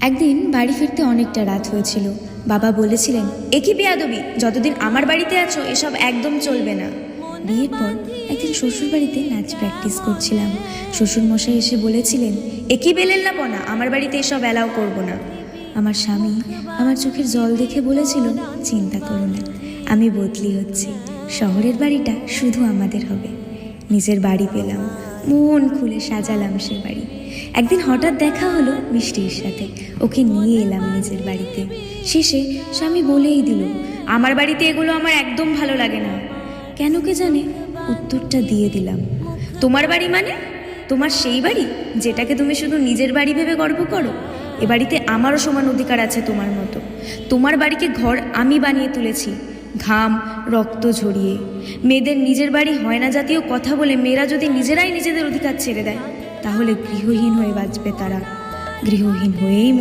একদিন বাড়ি ফিরতে অনেকটা রাত হয়েছিল। বাবা বলেছিলেন, এ কি বেয়াদবি, যতদিন আমার বাড়িতে আছো এসব একদম চলবে না। বিয়ের পর একদিন শ্বশুর বাড়িতে নাচ প্র্যাকটিস করছিলাম। শ্বশুরমশাই এসে বলেছিলেন, এ কি বেলেল্লাপনা, আমার বাড়িতে এসব অ্যালাউ করবো না। আমার স্বামী আমার চোখের জল দেখে বলেছিল, চিন্তা করো না, আমি বদলি হচ্ছি, শহরের বাড়িটা শুধু আমাদের হবে। নিজের বাড়ি পেলাম, মন খুলে সাজালাম সে বাড়ি। একদিন হঠাৎ দেখা হলো মিষ্টির সাথে, ওকে নিয়ে এলাম নিজের বাড়িতে। শেষে স্বামী বলেই দিল, আমার বাড়িতে এগুলো আমার একদম ভালো লাগে না। কেন কে জানে উত্তরটা দিয়ে দিলাম, তোমার বাড়ি মানে তোমার সেই বাড়ি যেটাকে তুমি শুধু নিজের বাড়ি ভেবে গর্ব করো। এ বাড়িতে আমারও সমান অধিকার আছে তোমার মতো। তোমার বাড়িকে ঘর আমি বানিয়ে তুলেছি, ঘাম রক্ত ঝরিয়ে। মেয়েদের নিজের বাড়ি হয় না জাতীয় কথা বলে মেয়েরা যদি নিজেরাই নিজেদের অধিকার ছেড়ে দেয়, তাহলে গৃহহীন হয়ে বাঁচবে তারা, গৃহহীন হয়েই